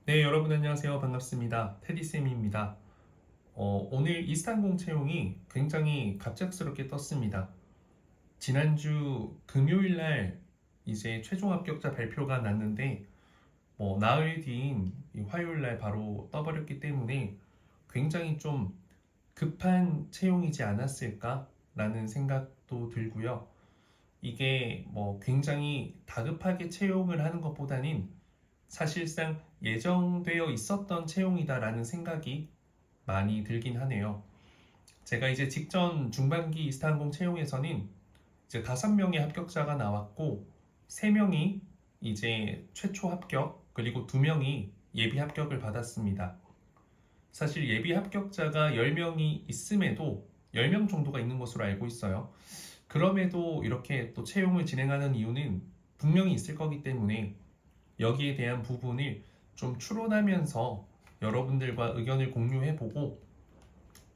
네, 여러분 안녕하세요. 반갑습니다. 테디쌤입니다. 오늘 이스탄공 채용이 굉장히 갑작스럽게 떴습니다. 지난주 금요일 날 이제 최종 합격자 발표가 났는데 나흘 뒤인 이 화요일 날 바로 떠버렸기 때문에 굉장히 좀 급한 채용이지 않았을까라는 생각도 들고요. 이게 굉장히 다급하게 채용을 하는 것보다는 사실상 예정되어 있었던 채용이다라는 생각이 많이 들긴 하네요. 제가 이제 직전 중반기 이스타항공 채용에서는 이제 5명의 합격자가 나왔고 3명이 이제 최초 합격 그리고 2명이 예비 합격을 받았습니다. 사실 예비 합격자가 10명이 있음에도 10명 정도가 있는 것으로 알고 있어요. 그럼에도 이렇게 또 채용을 진행하는 이유는 분명히 있을 거기 때문에 여기에 대한 부분을 좀 추론하면서 여러분들과 의견을 공유해보고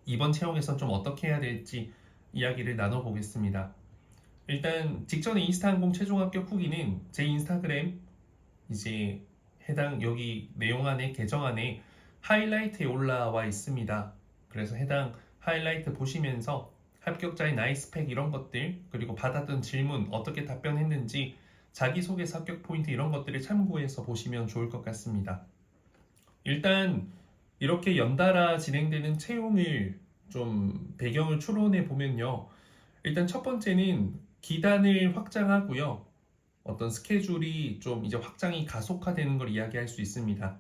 이번 채용에선 좀 어떻게 해야 될지 이야기를 나눠보겠습니다. 일단 직전에 인스타항공 최종 합격 후기는 제 인스타그램 이제 해당 여기 내용 안에 계정 안에 하이라이트에 올라와 있습니다. 그래서 해당 하이라이트 보시면서 합격자의 나이 스펙 이런 것들 그리고 받았던 질문 어떻게 답변했는지 자기소개서 합격 포인트 이런 것들을 참고해서 보시면 좋을 것 같습니다. 일단 이렇게 연달아 진행되는 채용을 좀 배경을 추론해 보면요. 일단 첫 번째는 기단을 확장하고요. 어떤 스케줄이 좀 이제 확장이 가속화되는 걸 이야기할 수 있습니다.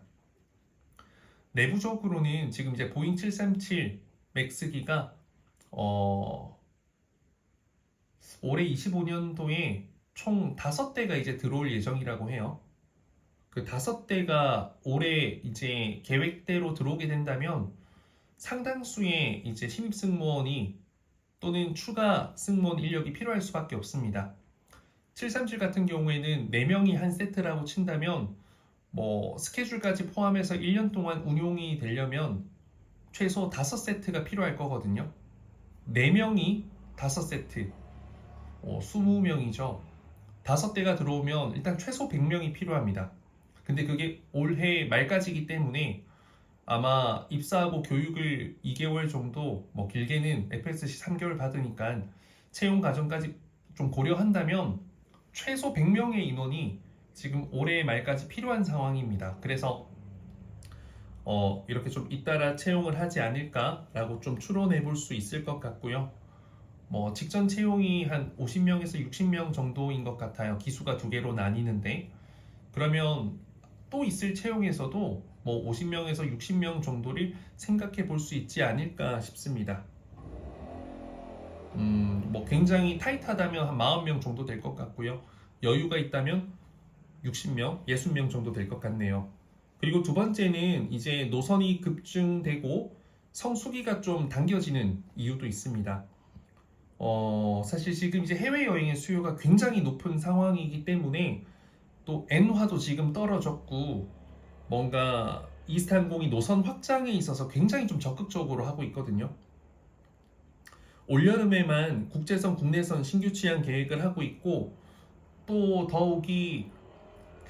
내부적으로는 지금 이제 보잉 737 맥스기가 올해 25년도에 총 5대가 이제 들어올 예정이라고 해요. 그 5대가 올해 이제 계획대로 들어오게 된다면 상당수의 이제 신입 승무원이 또는 추가 승무원 인력이 필요할 수밖에 없습니다. 737 같은 경우에는 4명이 한 세트라고 친다면 스케줄까지 포함해서 1년 동안 운용이 되려면 최소 5세트가 필요할 거거든요. 4명이 5세트, 20명이죠. 5대가 들어오면 일단 최소 100명이 필요합니다. 근데 그게 올해 말까지이기 때문에 아마 입사하고 교육을 2개월 정도, 길게는 FSC 3개월 받으니까 채용 과정까지 좀 고려한다면 최소 100명의 인원이 지금 올해 말까지 필요한 상황입니다. 그래서 이렇게 좀 잇따라 채용을 하지 않을까라고 좀 추론해 볼 수 있을 것 같고요. 직전 채용이 한 50명에서 60명 정도인 것 같아요. 기수가 2개로 나뉘는데 그러면 또 있을 채용에서도 50명에서 60명 정도를 생각해 볼 수 있지 않을까 싶습니다. 굉장히 타이트하다면 한 40명 정도 될 것 같고요. 여유가 있다면 60명, 60명 정도 될 것 같네요. 그리고 두 번째는 이제 노선이 급증되고 성수기가 좀 당겨지는 이유도 있습니다. 사실 지금 이제 해외여행의 수요가 굉장히 높은 상황이기 때문에 또 엔화도 지금 떨어졌고 뭔가 이스탄공이 노선 확장에 있어서 굉장히 좀 적극적으로 하고 있거든요. 올여름에만 국제선, 국내선 신규 취항 계획을 하고 있고 또 더욱이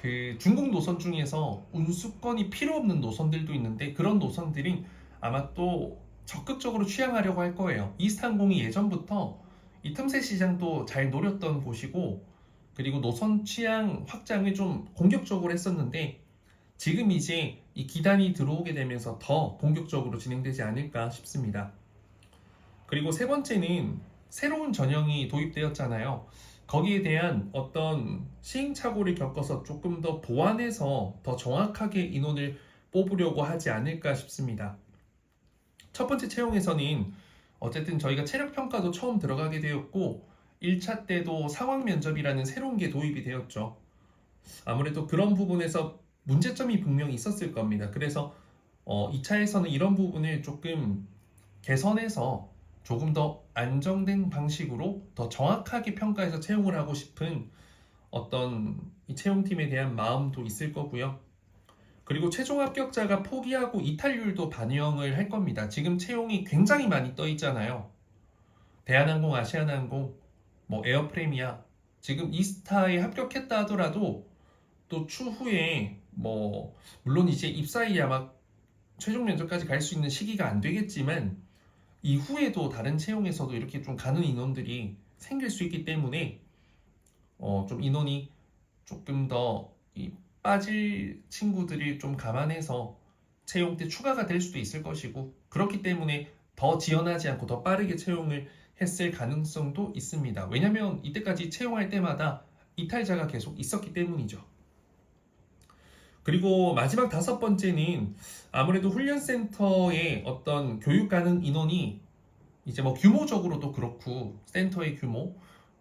그 중국 노선 중에서 운수권이 필요 없는 노선들도 있는데 그런 노선들이 아마 또 적극적으로 취항하려고 할 거예요. 이스탄공이 예전부터 이 틈새 시장도 잘 노렸던 곳이고 그리고 노선 취향 확장을 좀 공격적으로 했었는데 지금 이제 이 기단이 들어오게 되면서 더 본격적으로 진행되지 않을까 싶습니다. 그리고 세 번째는 새로운 전형이 도입되었잖아요. 거기에 대한 어떤 시행착오를 겪어서 조금 더 보완해서 더 정확하게 인원을 뽑으려고 하지 않을까 싶습니다. 첫 번째 채용에서는 어쨌든 저희가 체력 평가도 처음 들어가게 되었고 1차 때도 상황 면접이라는 새로운 게 도입이 되었죠. 아무래도 그런 부분에서 문제점이 분명히 있었을 겁니다. 그래서 2차에서는 이런 부분을 조금 개선해서 조금 더 안정된 방식으로 더 정확하게 평가해서 채용을 하고 싶은 어떤 이 채용팀에 대한 마음도 있을 거고요. 그리고 최종 합격자가 포기하고 이탈률도 반영을 할 겁니다. 지금 채용이 굉장히 많이 떠 있잖아요. 대한항공, 아시아나항공, 에어프레미아 지금 이스타에 합격했다 하더라도 또 추후에 뭐 물론 이제 입사에 아마 최종 면접까지 갈 수 있는 시기가 안 되겠지만 이후에도 다른 채용에서도 이렇게 좀 가는 인원들이 생길 수 있기 때문에 좀 인원이 조금 더 빠질 친구들이 좀 감안해서 채용 때 추가가 될 수도 있을 것이고, 그렇기 때문에 더 지연하지 않고 더 빠르게 채용을 했을 가능성도 있습니다. 왜냐면 이때까지 채용할 때마다 이탈자가 계속 있었기 때문이죠. 그리고 마지막 다섯 번째는 아무래도 훈련센터의 어떤 교육 가능 인원이 이제 뭐 규모적으로도 그렇고, 센터의 규모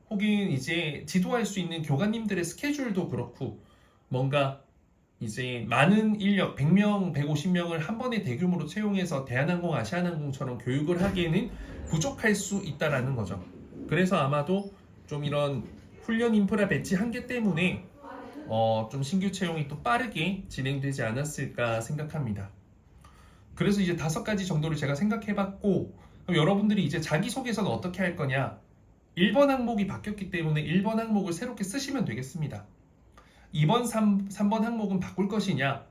혹은 이제 지도할 수 있는 교관님들의 스케줄도 그렇고, 뭔가 이제 많은 인력 100명, 150명을 한 번에 대규모로 채용해서 대한항공, 아시아나항공처럼 교육을 하기에는 부족할 수 있다라는 거죠. 그래서 아마도 좀 이런 훈련 인프라 배치 한계 때문에 좀 신규 채용이 또 빠르게 진행되지 않았을까 생각합니다. 그래서 이제 다섯 가지 정도를 제가 생각해봤고, 그럼 여러분들이 이제 자기소개서는 어떻게 할 거냐? 1번 항목이 바뀌었기 때문에 1번 항목을 새롭게 쓰시면 되겠습니다. 2번, 3번 항목은 바꿀 것이냐?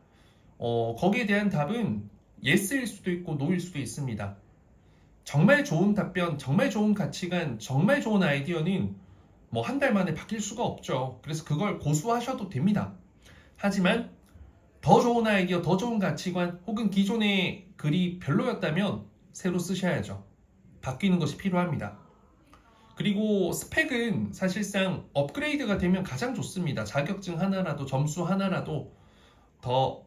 거기에 대한 답은 yes일 수도 있고 no일 수도 있습니다. 정말 좋은 답변, 정말 좋은 가치관, 정말 좋은 아이디어는 뭐 한 달 만에 바뀔 수가 없죠. 그래서 그걸 고수하셔도 됩니다. 하지만 더 좋은 아이디어, 더 좋은 가치관 혹은 기존의 글이 별로였다면 새로 쓰셔야죠. 바뀌는 것이 필요합니다. 그리고 스펙은 사실상 업그레이드가 되면 가장 좋습니다. 자격증 하나라도, 점수 하나라도 더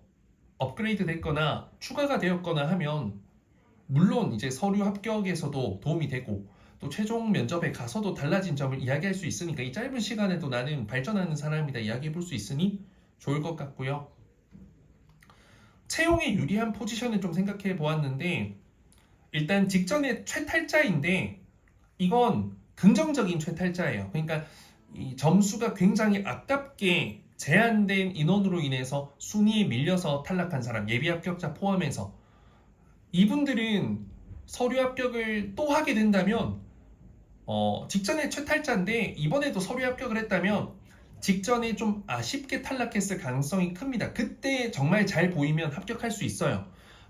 업그레이드 됐거나 추가가 되었거나 하면 물론 이제 서류 합격에서도 도움이 되고 또 최종 면접에 가서도 달라진 점을 이야기할 수 있으니까 이 짧은 시간에도 나는 발전하는 사람이다 이야기해 볼 수 있으니 좋을 것 같고요. 채용에 유리한 포지션을 좀 생각해 보았는데, 일단 직전에 최탈자인데 이건 긍정적인 최탈자예요. 그러니까 이 점수가 굉장히 아깝게 제한된 인원으로 인해서 순위에 밀려서 탈락한 사람, 예비 합격자 포함해서 이분들은 서류 합격을 또 하게 된다면 직전에 최탈자인데 이번에도 서류 합격을 했다면 직전에 좀 아쉽게 탈락했을 가능성이 큽니다. 그때 정말 잘 보이면 합격할 수 있어요.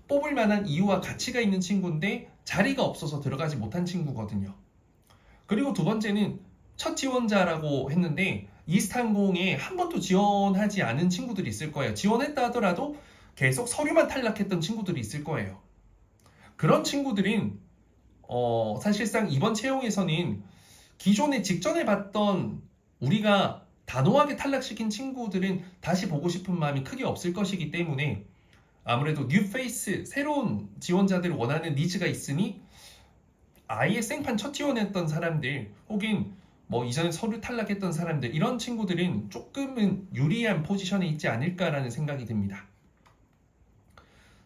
뽑을 만한 이유와 가치가 있는 친구인데 자리가 없어서 들어가지 못한 친구거든요. 그리고 두 번째는 첫 지원자라고 했는데 이스타항공에 한 번도 지원하지 않은 친구들이 있을 거예요. 지원했다 하더라도 계속 서류만 탈락했던 친구들이 있을 거예요. 그런 친구들은 사실상 이번 채용에서는 기존에 직전에 봤던 우리가 단호하게 탈락시킨 친구들은 다시 보고 싶은 마음이 크게 없을 것이기 때문에 아무래도 뉴 페이스, 새로운 지원자들을 원하는 니즈가 있으니 아예 생판 첫 지원했던 사람들 혹은 뭐 이전에 서류 탈락했던 사람들, 이런 친구들은 조금은 유리한 포지션에 있지 않을까라는 생각이 듭니다.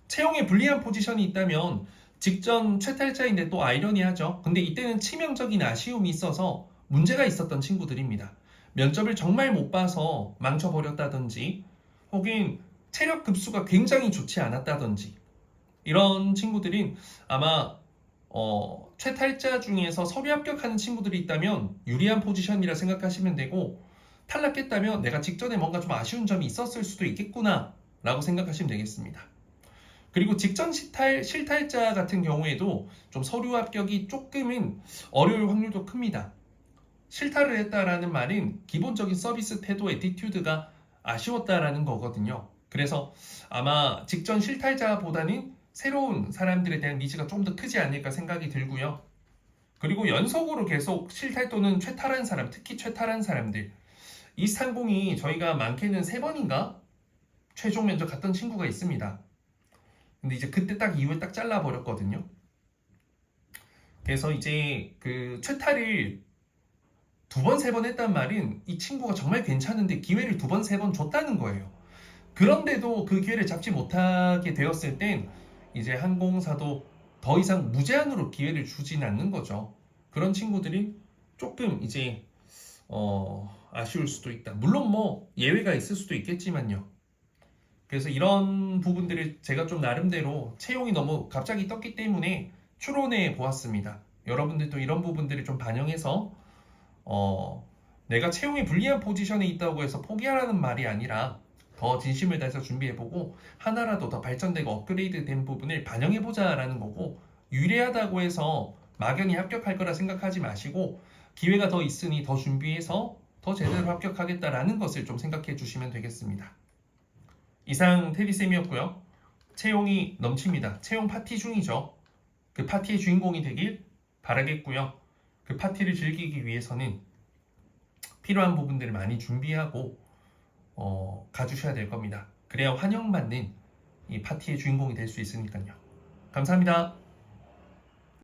채용에 불리한 포지션이 있다면 직전 최탈자인데 또 아이러니하죠. 근데 이때는 치명적인 아쉬움이 있어서 문제가 있었던 친구들입니다. 면접을 정말 못 봐서 망쳐버렸다든지 혹은 체력 급수가 굉장히 좋지 않았다든지, 이런 친구들은 아마 최탈자 중에서 서류 합격하는 친구들이 있다면 유리한 포지션이라 생각하시면 되고, 탈락했다면 내가 직전에 뭔가 좀 아쉬운 점이 있었을 수도 있겠구나 라고 생각하시면 되겠습니다. 그리고 직전 실탈자 같은 경우에도 좀 서류 합격이 조금은 어려울 확률도 큽니다. 실타를 했다라는 말은 기본적인 서비스 태도, 애티튜드가 아쉬웠다라는 거거든요. 그래서 아마 직전 실탈자보다는 새로운 사람들에 대한 니즈가 좀 더 크지 않을까 생각이 들고요. 그리고 연속으로 계속 실탈 또는 최탈한 사람, 특히 최탈한 사람들, 이 상공이 저희가 많게는 3번인가 최종 면접 갔던 친구가 있습니다. 근데 이제 그때 딱 이후에 딱 잘라버렸거든요. 그래서 이제 그 최탈을 2번, 3번 했단 말은 이 친구가 정말 괜찮은데 기회를 2번, 3번 줬다는 거예요. 그런데도 그 기회를 잡지 못하게 되었을 땐 이제 항공사도 더 이상 무제한으로 기회를 주진 않는 거죠. 그런 친구들이 조금 이제 아쉬울 수도 있다. 물론 뭐 예외가 있을 수도 있겠지만요. 그래서 이런 부분들을 제가 좀 나름대로 채용이 너무 갑자기 떴기 때문에 추론해 보았습니다. 여러분들도 이런 부분들을 좀 반영해서 내가 채용에 불리한 포지션에 있다고 해서 포기하라는 말이 아니라 더 진심을 다해서 준비해보고 하나라도 더 발전되고 업그레이드된 부분을 반영해보자라는 거고, 유리하다고 해서 막연히 합격할 거라 생각하지 마시고 기회가 더 있으니 더 준비해서 더 제대로 합격하겠다라는 것을 좀 생각해 주시면 되겠습니다. 이상 테디쌤이었고요. 채용이 넘칩니다. 채용 파티 중이죠. 그 파티의 주인공이 되길 바라겠고요. 그 파티를 즐기기 위해서는 필요한 부분들을 많이 준비하고 가주셔야 될 겁니다. 그래야 환영받는 이 파티의 주인공이 될 수 있으니까요. 감사합니다.